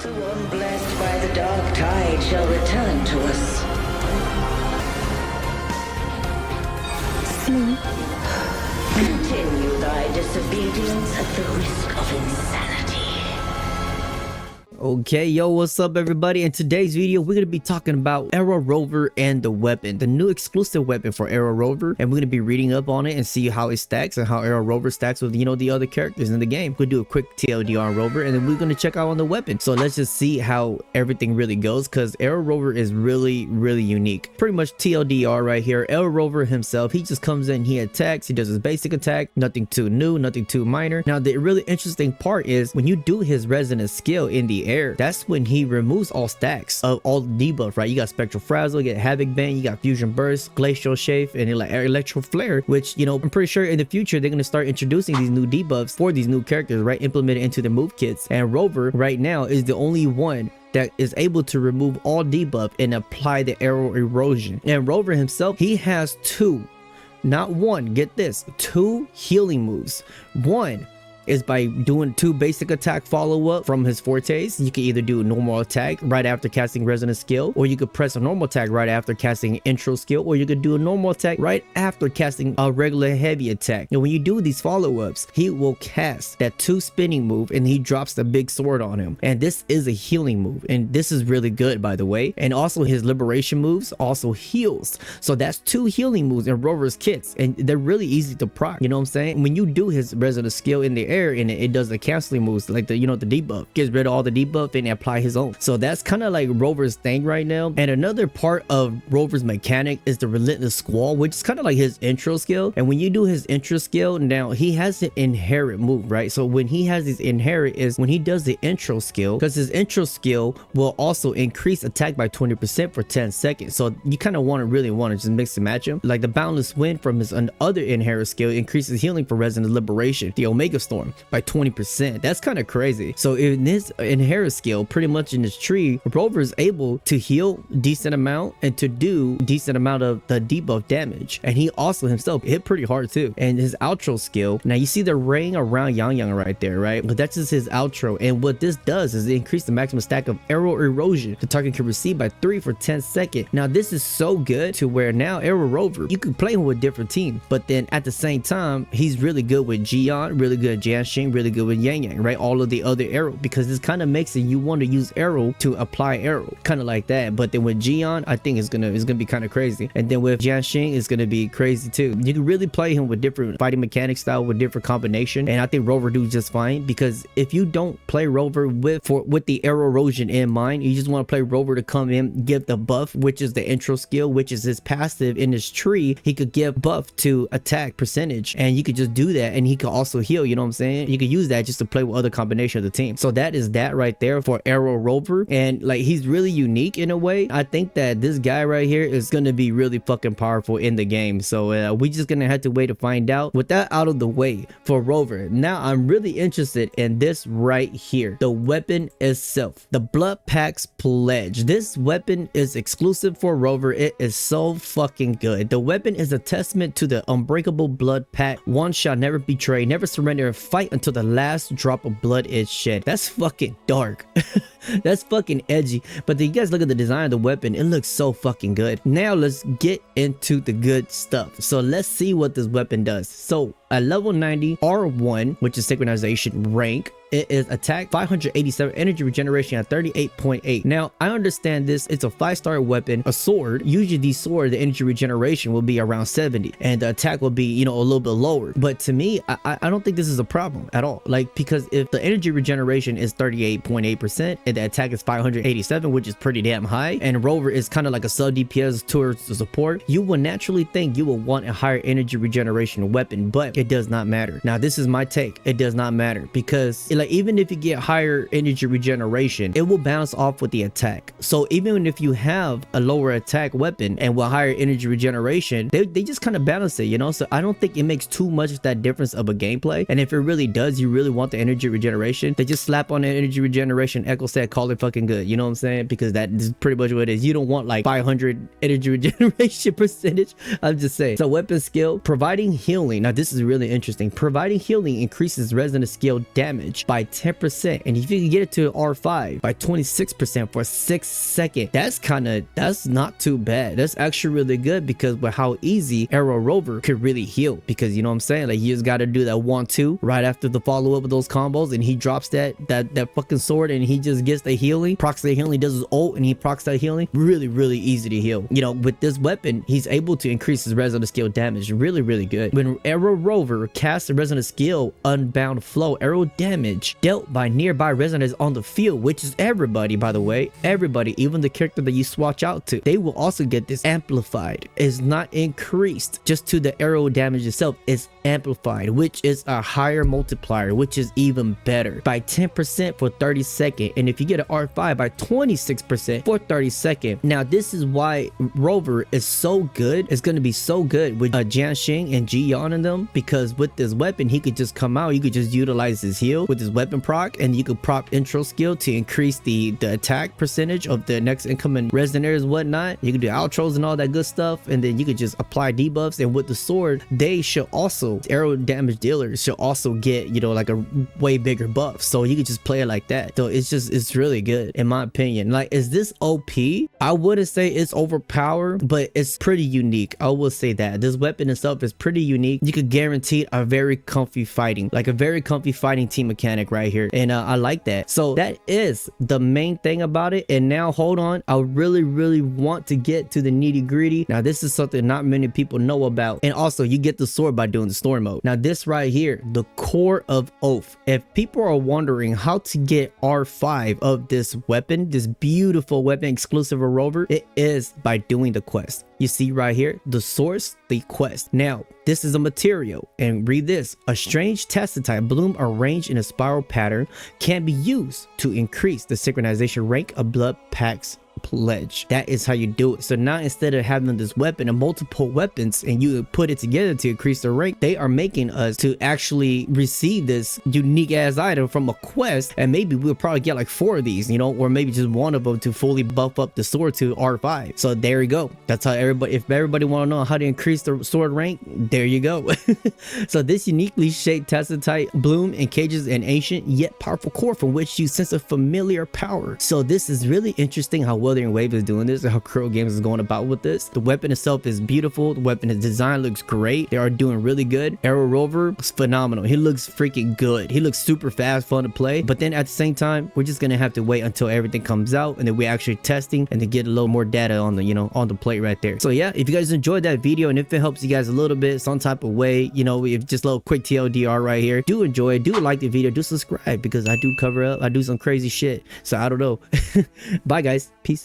The one blessed by the dark tide shall return to us. Sleep. Continue thy disobedience at the risk of insanity. Okay, yo, what's up everybody? In today's video we're gonna be talking about Aero Rover and the weapon, the new exclusive weapon for Aero Rover, and we're gonna be reading up on it and see how it stacks and how Aero Rover stacks with, you know, the other characters in the game. We'll do a quick TLDR on Rover, and then we're gonna check out on the weapon. So let's just see how everything really goes, because Aero Rover is really unique. Pretty much TLDR right here. Aero Rover himself, he just comes in, he attacks, he does his basic attack, nothing too new, nothing too minor. Now the really interesting part is when you do his resonant skill in the air, that's when he removes all stacks of all the debuff, right? You got Spectral Frazzle, you got Havoc Bane, you got Fusion Burst, Glacial Chafe, and like Electro Flare, which, you know, I'm pretty sure in the future they're going to start introducing these new debuffs for these new characters, right? Implemented into the move kits. And Rover right now is the only one that is able to remove all debuff and apply the Aero Erosion. And Rover himself, he has two, not one, get this, two healing moves. One is by doing two basic attack follow-up from his fortes. You can either do a normal attack right after casting resonant skill, or you could press a normal attack right after casting intro skill, or you could do a normal attack right after casting a regular heavy attack. And when you do these follow-ups, he will cast that two spinning move and he drops the big sword on him. And this is a healing move, and this is really good, by the way. And also his liberation moves also heals. So that's two healing moves in Rover's kits, and they're really easy to proc, you know what I'm saying? When you do his resonant skill in the air, and it does the canceling moves, like the, you know, the debuff, gets rid of all the debuff and apply his own. So that's kind of like Rover's thing right now. And another part of Rover's mechanic is the relentless squall, which is kind of like his intro skill. And when you do his intro skill, now he has an inherit move, right? So when he has his inherit is when he does the intro skill, because his intro skill will also increase attack by 20% for 10 seconds. So you kind of really want to just mix and match him. Like the boundless wind from his other inherit skill increases healing for resonant liberation, the Omega Storm, by 20%. That's kind of crazy. So in this inherit skill, pretty much in this tree, Rover is able to heal decent amount and to do decent amount of the debuff damage. And he also himself hit pretty hard too. And his outro skill, now you see the ring around Yang Yang right there, right? But that's just his outro. And what this does is it increase the maximum stack of Aero Erosion the target can receive by 3 for 10 seconds. Now this is so good to where now Aero Rover, you can play him with different teams, but then at the same time, he's really good with Jian, really good Jianxing, really good with Yang Yang, right? All of the other Aero, because this kind of makes it you want to use Aero to apply Aero, kind of like that. But then with Jian, I think it's gonna be kind of crazy. And then with Jianxing, it's gonna be crazy too. You can really play him with different fighting mechanic style, with different combination, and I think Rover do just fine. Because if you don't play Rover with the Aero Erosion in mind, you just want to play Rover to come in, give the buff, which is the intro skill, which is his passive in his tree. He could give buff to attack percentage, and you could just do that, and he could also heal, you know what I'm saying? You could use that just to play with other combination of the team. So that is that right there for Aero Rover. And like, he's really unique in a way. I think that this guy right here is going to be really fucking powerful in the game. So we just gonna have to wait to find out. With that out of the way for Rover, now I'm really interested in this right here, the weapon itself, the Bloodpact Pledge. This weapon is exclusive for Rover. It is so fucking good. The weapon is a testament to the unbreakable blood pact. One shall never betray, never surrender, and fight until the last drop of blood is shed. That's fucking dark. That's fucking edgy. But then you guys look at the design of the weapon, it looks so fucking good. Now let's get into the good stuff. So let's see what this weapon does. So at level 90 R1, which is synchronization rank, it is attack 587, energy regeneration at 38.8. Now I understand this, it's a 5-star weapon, a sword. Usually these swords, the energy regeneration will be around 70 and the attack will be, you know, a little bit lower. But to me, I don't think this is a problem at all. Like, because if the energy regeneration is 38.8% and the attack is 587, which is pretty damn high, and Rover is kind of like a sub DPS towards the support, you will naturally think you will want a higher energy regeneration weapon. But it does not matter. Now this is my take, it does not matter, because like, even if you get higher energy regeneration, it will bounce off with the attack. So even if you have a lower attack weapon and with higher energy regeneration, they just kind of balance it, you know? So I don't think it makes too much of that difference of a gameplay. And if it really does, you really want the energy regeneration, they just slap on the energy regeneration echo set said, call it fucking good. You know what I'm saying? Because that is pretty much what it is. You don't want like 500 energy regeneration percentage. I'm just saying. So weapon skill, providing healing. Now this is really interesting. Providing healing increases resonant skill damage by 10%, and if you can get it to R5 by 26% for 6 seconds, that's not too bad. That's actually really good because with how easy Aero Rover could really heal, because you know what I'm saying, like you just got to do that 1-2 right after the follow up with those combos, and he drops that fucking sword and he just gets the healing, procs the healing, does his ult and he procs that healing. Really easy to heal. You know, with this weapon he's able to increase his resonant skill damage really good. When Aero Rover casts the resonant skill Unbound Flow, arrow damage dealt by nearby resonators on the field, which is everybody, by the way, everybody, even the character that you swatch out to, they will also get this amplified. It's not increased just to the arrow damage itself, it's amplified, which is a higher multiplier, which is even better, by 10% for 30 seconds, and if you get an R5 by 26% for 30 seconds. Now this is why Rover is so good. It's going to be so good with Jianxing and Ji Yan in them, because with this weapon he could just come out, you could just utilize his heal with his weapon proc, and you could prop intro skill to increase the attack percentage of the next incoming resonators, whatnot. You can do outros and all that good stuff, and then you could just apply debuffs. And with the sword, they should also, arrow damage dealers should also get, you know, like a way bigger buff, so you could just play it like that. So it's really good in my opinion. Like, is this OP? I wouldn't say it's overpowered, but it's pretty unique. I will say that this weapon itself is pretty unique. You could guarantee a very comfy fighting, like a very comfy fighting team mechanic right here, and I like that. So that is the main thing about it. And now hold on, I really want to get to the nitty gritty. Now this is something not many people know about, and also you get the sword by doing the story mode. Now this right here, the core of Oath. If people are wondering how to get R5 of this weapon, this beautiful weapon exclusive of Rover, it is by doing the quest. You see right here, the source, the quest. Now this is a material, and read this: a strange tacitite bloom arranged in a spiral pattern can be used to increase the synchronization rank of Bloodpact's pledge. That is how you do it. So now instead of having this weapon and multiple weapons and you put it together to increase the rank, they are making us to actually receive this unique ass item from a quest, and maybe we'll probably get like 4 of these, you know, or maybe just 1 of them to fully buff up the sword to R5. So there you go. That's how everybody, if everybody want to know how to increase the sword rank, there you go. So this uniquely shaped tacitite bloom encages an ancient yet powerful core from which you sense a familiar power. So this is really interesting how Wuthering Wave is doing this and how Crow Games is going about with this. The weapon itself is beautiful. The weapon design looks great. They are doing really good. Aero Rover is phenomenal. He looks freaking good. He looks super fast, fun to play. But then at the same time, we're just gonna have to wait until everything comes out, and then we're actually testing and to get a little more data on the, you know, on the plate right there. So yeah, if you guys enjoyed that video, and if it helps you guys a little bit, some type of way, you know, if just a little quick TLDR right here, do enjoy it, do like the video, do subscribe, because I do cover up, I do some crazy shit. So I don't know. Bye guys, peace.